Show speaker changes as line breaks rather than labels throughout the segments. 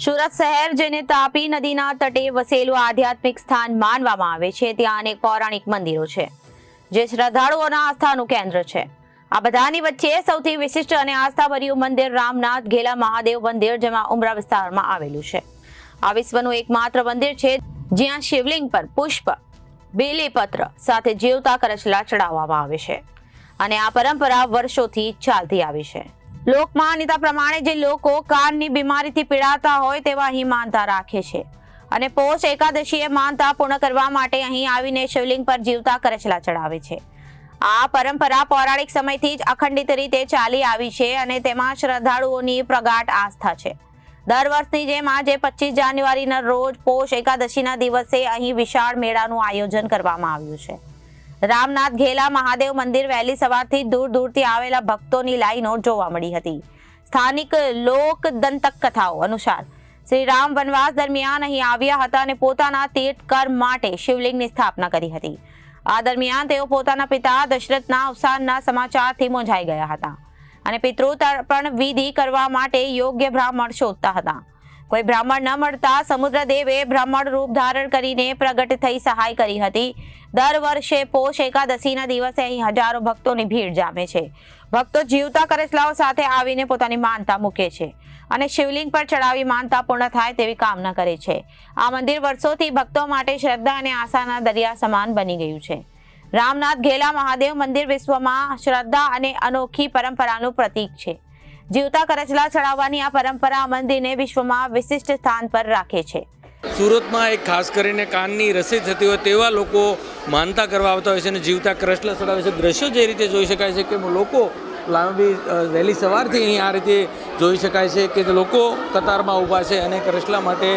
સુરત શહેર જેને તાપી નદીના તટે વસેલું આધ્યાત્મિક સ્થાન માનવામાં આવે છે, ત્યાં અનેક પૌરાણિક મંદિરો છે જે શ્રદ્ધાળુઓના આસ્થાનું કેન્દ્ર છે। આ બધાની વચ્ચે સૌથી વિશિષ્ટ અને આસ્થાભર્યું મંદિર રામનાથ ઘેલા મહાદેવ મંદિર, જેમાં ઉમરા વિસ્તારમાં આવેલું છે। આ વિશ્વનું એકમાત્ર મંદિર છે જ્યાં શિવલિંગ પર પુષ્પ, બેલીપત્ર સાથે જીવતા કરચલા ચડાવવામાં આવે છે અને આ પરંપરા વર્ષોથી ચાલતી આવી છે। લોકમાન્યતા પ્રમાણે જે લોકો કાનની બીમારીથી પીડાતા હોય તેવા અહીં માનતા રાખે છે અને પોષ એકાદશીએ માનતા પૂર્ણ કરવા માટે અહીં આવીને શિવલિંગ પર જીવતા કરચલા ચડાવે છે। આ પરંપરા પૌરાણિક સમયથી જ અખંડિત રીતે ચાલી આવી છે અને તેમાં શ્રદ્ધાળુઓની પ્રગાઢ આસ્થા છે। દર વર્ષની જેમ આજે 25 જાન્યુઆરીના રોજ પોષ એકાદશીના દિવસે અહીં વિશાળ મેળાનું આયોજન કરવામાં આવ્યું છે। રામનાથ ઘેલા મહાદેવ મંદિર વહેલી સવારથી દૂર દૂરથી આવેલા ભક્તોની લાઈનો જોવા મળી હતી। સ્થાનિક લોક દંતકથાઓ અનુસાર શ્રી રામ વનવાસ દરમિયાન અહીં આવ્યા હતા અને પોતાના તીર્થકર્મ માટે શિવલિંગની સ્થાપના કરી હતી। આ દરમિયાન તેઓ પોતાના પિતા દશરથના અવસાનના સમાચારથી મૂંઝાઈ ગયા હતા અને પિતૃ તર્પણ વિધિ કરવા માટે યોગ્ય બ્રાહ્મણ શોધતા હતા। કોઈ બ્રાહ્મણ ન મળતા સમુદ્રદેવે બ્રાહ્મણ રૂપ ધારણ કરીને પ્રગટ થઈ સહાય કરી હતી। દર વર્ષે પોષ એકાદશીના દિવસે અહીં હજારો ભક્તોની ભીડ જામે છે। ભક્તો જીવતા કરચલાઓ સાથે આવીને પોતાની માનતા મૂકે છે અને શિવલિંગ પર ચડાવી માનતા પૂર્ણ થાય તેવી કામના કરે છે। આ મંદિર વર્ષોથી ભક્તો માટે શ્રદ્ધા અને આશાના દરિયા સમાન બની ગયું છે। રામનાથ ઘેલા મહાદેવ મંદિર વિશ્વમાં શ્રદ્ધા અને અનોખી પરંપરાનું પ્રતીક છે। જીવતા કરચલા ચડાવવાની આ પરંપરા મંદિરને વિશ્વમાં વિશિષ્ટ સ્થાન પર રાખે છે।
સુરતમાં એક ખાસ કરીને કાનની રસી થતી હોય તેવા લોકો માનતા કરવા આવતા હોય છે અને જીવતા કરચલા ચડાવે છે। દ્રશ્યો જે રીતે જોઈ શકાય છે કે લોકો લાંબી વહેલી સવારથી અહીં આ રીતે જોઈ શકાય છે કે લોકો કતારમાં ઊભા છે અને કરચલા માટે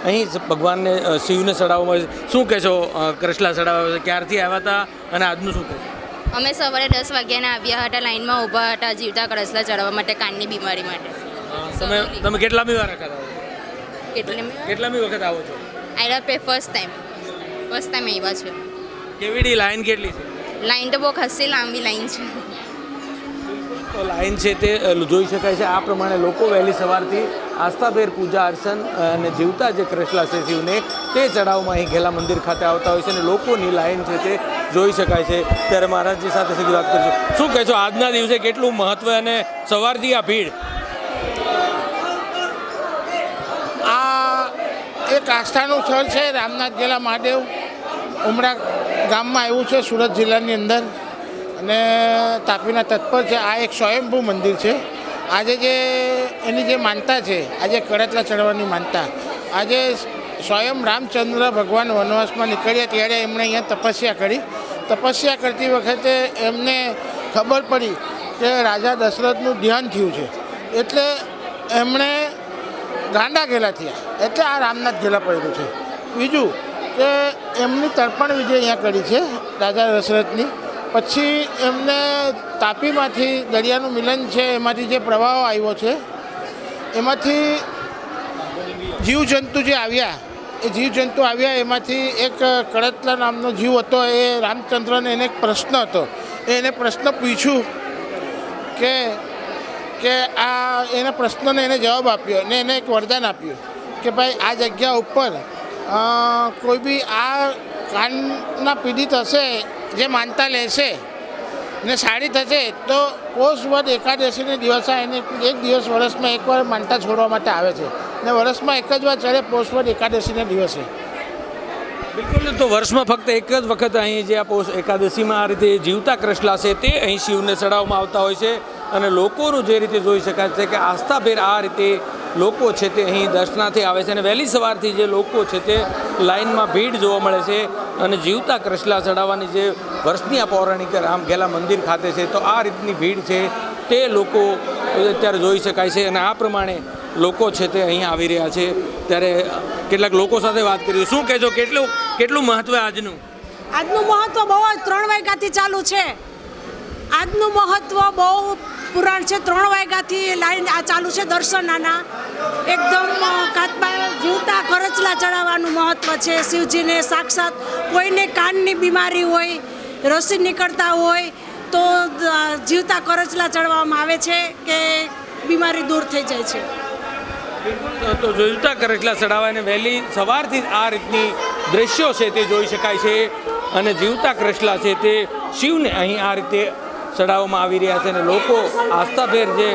અહીં ભગવાનને શિવને ચડાવવામાં આવે છે। શું કહેશો, કરચલા ચડાવવા છે ક્યારથી આવ્યા હતા અને આજનું શું કહેશો?
અમે સવારે 10 વાગ્યાના આવ્યા હતા, લાઈનમાં ઊભા હતા જીવતા કરચલા ચડાવવા માટે કાનની બીમારી માટે।
તમે કેટલામી વાર વખત આવો? કેટલામી વખત આવો છો?
આવ્યા પે ફર્સ્ટ ટાઈમ આવ્યા છે।
કેવીડી લાઈન કેટલી છે?
લાઈન તો બહુ ખાસી લાંબી લાઈન છે।
તો લાઈન છે તે જોઈ શકાય છે। આ પ્રમાણે લોકો વહેલી સવારથી આસ્થાભેર પૂજા અર્ચન અને જીવતા જે કરચલા છે શિવને તે ચડાવવામાં અહીં ઘેલા મંદિર ખાતે આવતા હોય છે અને લોકોની લાઈન છે તે જોઈ શકાય છે। ત્યારે મહારાજજી સાથે સીધી વાત કરીશું। શું કહેશો, આજના દિવસે કેટલું મહત્વ અને સવારથી આ ભીડ?
આ એક આસ્થાનું સ્થળ છે રામનાથ ઘેલા મહાદેવ, ઉમરા ગામમાં આવ્યું છે સુરત જિલ્લાની અંદર અને તાપીના તટ પર છે। આ એક સ્વયંભૂ મંદિર છે। આજે જે એની જે માનતા છે, આજે કરચલા ચડવાની માનતા, આજે સ્વયં રામચંદ્ર ભગવાન વનવાસમાં નીકળ્યા ત્યારે એમણે અહીંયા તપસ્યા કરી। તપસ્યા કરતી વખતે એમને ખબર પડી કે રાજા દશરથનું ધ્યાન થયું છે, એટલે એમણે ગાંડા ઘેલા થયા, એટલે આ રામનાથ ઘેલા પડ્યું છે। બીજું કે એમની તર્પણ વિધિ અહીંયા કરી છે રાજા દશરથની। પછી એમને તાપીમાંથી દરિયાનું મિલન છે, એમાંથી જે પ્રવાહ આવ્યો છે એમાંથી જીવજંતુ જે આવ્યા, એ જીવજંતુ આવ્યા એમાંથી એક કરચલા નામનો જીવ હતો। એ રામચંદ્રને એને એક પ્રશ્ન હતો, એને પ્રશ્ન પૂછ્યું કે આ એના પ્રશ્નને એને જવાબ આપ્યો અને એને એક વરદાન આપ્યું કે ભાઈ આ જગ્યા ઉપર કોઈ બી આ કાનના પીડિત હશે, જે માનતા લેશે ને સારી થશે તો પોષ વદ એકાદશીને દિવસે એને એક દિવસ વર્ષમાં એકવાર માનતા છોડવા માટે આવે છે ને વર્ષમાં એક જ વાર ચડે પોષ વદ એકાદશીના દિવસે।
બિલકુલ, તો વર્ષમાં ફક્ત એક જ વખત અહીં જે આ પોષ એકાદશીમાં આ રીતે જીવતા કરચલા છે તે અહીં શિવને ચડાવવામાં આવતા હોય છે અને લોકોનું જે રીતે જોઈ શકાય છે કે આસ્થાભેર આ રીતે લોકો છે તે અહીં દર્શનાર્થે આવે છે અને વહેલી સવારથી જે લોકો છે તે લાઈનમાં ભીડ જોવા મળે છે અને જીવતા કરચલા ચડાવવાની જે વર્ષની આ પૌરાણિક રામ ઘેલા મંદિર ખાતે છે તો આ રીતની ભીડ છે તે લોકો અત્યારે જોઈ શકાય છે અને આ પ્રમાણે લોકો છે તે અહીં આવી રહ્યા છે। ત્યારે કેટલાક લોકો સાથે વાત કરીએ। શું કહેજો, કેટલું મહત્વ આજનું
મહત્વ બહુ જ 3 વાગ્યાથી ચાલુ છે। આજનું મહત્વ બહુ પુરાણ છે। 3 વાગ્યાથી લાઈન આ ચાલુ છે દર્શનાના। એકદમ કાતબા જીવતા કરચલા ચડાવવાનું મહત્વ છે। શિવજીને સાક્ષાત કોઈને કાનની બીમારી હોય, રસી નીકળતા હોય તો જીવતા કરચલા ચડવામાં આવે છે કે બીમારી દૂર થઈ જાય છે।
તો જીવતા કરેલા ચડાવાને વહેલી સવારથી જ આ રીતની દ્રશ્યો છે તે જોઈ શકાય છે અને જીવતા કૃષ્લા છે તે શિવને અહીં આ રીતે ચડાવવામાં આવી રહ્યા છે અને લોકો આસ્થાભેર જે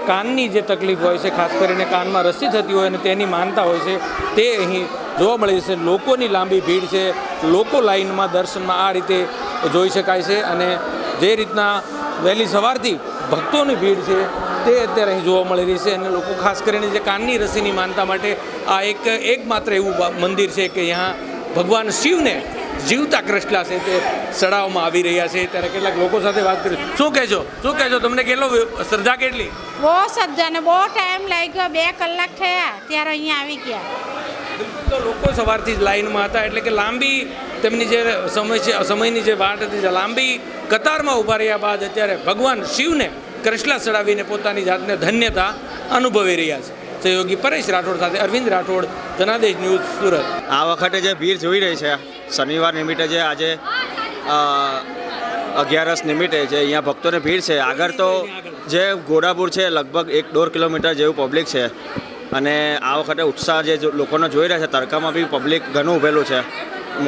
કાનની જે તકલીફ હોય છે, ખાસ કરીને કાનમાં રસી થતી હોય અને તેની માનતા હોય છે તે અહીં જોવા મળે છે. લોકોની લાંબી ભીડ છે, લોકો લાઈનમાં દર્શનમાં આ રીતે જોઈ શકાય છે અને જે રીતના વહેલી સવારથી ભક્તોની ભીડ છે તે અત્યારે અહીં જોવા મળી રહી છે અને લોકો ખાસ કરીને જે કાનની રસીની માનતા માટે આ એકમાત્ર એવું મંદિર છે કે यहाँ ભગવાન શિવને જીવતા કૃષ્લા છે તે ચડાવવામાં આવી રહ્યા છે. ત્યારે કેટલાક લોકો સાથે વાત કરી. શું કહેજો તમને કેટલો શ્રદ્ધા કેટલી?
બહુ શ્રદ્ધા ને બહુ ટાઈમ લાગ્યો, 2 કલાક થયા ત્યારે અહીંયા આવી ગયા.
તો લોકો સવારથી જ લાઈનમાં હતા એટલે કે લાંબી તેમની જે સમયની જે વાટ હતી, જે લાંબી કતારમાં ઊભા રહ્યા બાદ અત્યારે ભગવાન શિવને કૃષ્લા ચડાવીને પોતાની જાતને ધન્યતા અનુભવી રહ્યા છે. સહયોગી પરેશ રાઠોડ સાથે અરવિંદ રાઠોડ, જનાદેશ ન્યૂઝ, સુરત.
આ વખતે જે ભીડ જોઈ રહી છે શનિવાર નિમિત્તે, જે આજે 11 નિમિત્તે જે અહીંયા ભક્તોની ભીડ છે, આગળ તો જે ઘોડાપુર છે લગભગ 1-1.5 કિલોમીટર જેવું પબ્લિક છે અને આ વખતે ઉત્સાહ જે લોકોનો જોઈ રહ્યા છે, તડકામાં બી પબ્લિક ઘણું ઊભેલું છે.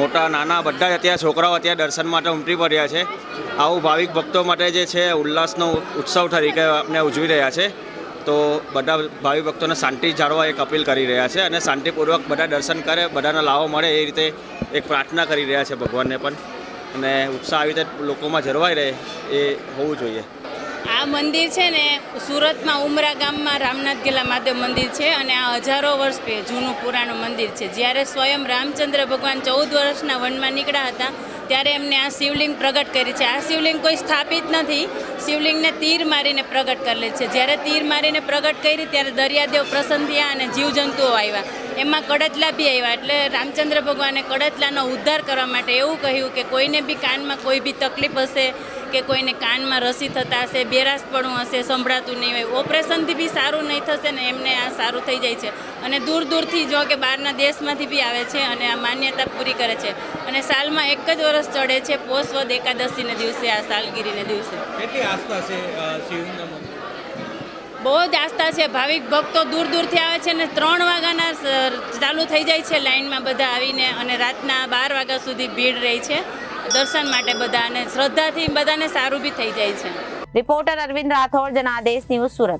મોટા નાના બધા જ અત્યારે છોકરાઓ અત્યારે દર્શન માટે ઉમટી પડ્યા છે. આવું ભાવિક ભક્તો માટે જે છે ઉલ્લાસનો ઉત્સવ તરીકે આપણે ઉજવી રહ્યા છે. તો બધા ભાવિ ભક્તોને શાંતિ જાળવા એક અપીલ કરી રહ્યા છે અને શાંતિપૂર્વક બધા દર્શન કરે, બધાને લાવો મળે એ રીતે એક પ્રાર્થના કરી રહ્યા છે ભગવાનને પણ. અને ઉત્સાહ આવી રીતે લોકોમાં જળવાઈ રહે એ હોવું જોઈએ.
આ મંદિર છે ને સુરતમાં ઉમરા ગામમાં રામનાથ ગેલા મહાદેવ મંદિર છે અને આ હજારો વર્ષ જૂનું પુરાણું મંદિર છે. જ્યારે સ્વયં રામચંદ્ર ભગવાન 14 વર્ષના વનમાં નીકળ્યા હતા ત્યારે એમને આ શિવલિંગ પ્રગટ કરી છે. આ શિવલિંગ કોઈ સ્થાપિત નથી, શિવલિંગને તીર મારીને પ્રગટ કરેલ છે. જ્યારે તીર મારીને પ્રગટ કરી ત્યારે દરિયાદેવ પ્રસન્ન થયા અને જીવજંતુઓ આવ્યા, એમાં કડતલા બી આવ્યા. એટલે રામચંદ્ર ભગવાને કડતલાનો ઉદ્ધાર કરવા માટે એવું કહ્યું કે કોઈને બી કાનમાં કોઈ બી તકલીફ હશે કે કોઈને કાનમાં રસી થતા હશે, બેરાસપણું હશે, સંભળાતું નહીં હોય, ઓપરેશનથી બી સારું નહીં થશે ને એમને આ સારું થઈ જાય છે. અને દૂર દૂરથી જો કે બહારના દેશમાંથી બી આવે છે અને આ માન્યતા પૂરી કરે છે. અને સાલમાં 1 જ વર્ષ ચડે છે, પોષ વદ એકાદશીને દિવસે, આ સાલગીરીને દિવસે.
કેટલી આસ્થા છે શિવના?
બહુ જ આસ્થા છે. ભાવિક ભક્તો દૂર દૂરથી આવે છે ને 3 વાગ્યાના ચાલુ થઈ જાય છે લાઈનમાં બધા આવીને અને રાતના 12 વાગ્યા સુધી ભીડ રહી છે દર્શન માટે બધા, અને શ્રદ્ધાથી બધાને સારું બી થઈ જાય છે.
Reporter Arvind Rathod, Janadesh news, Surat.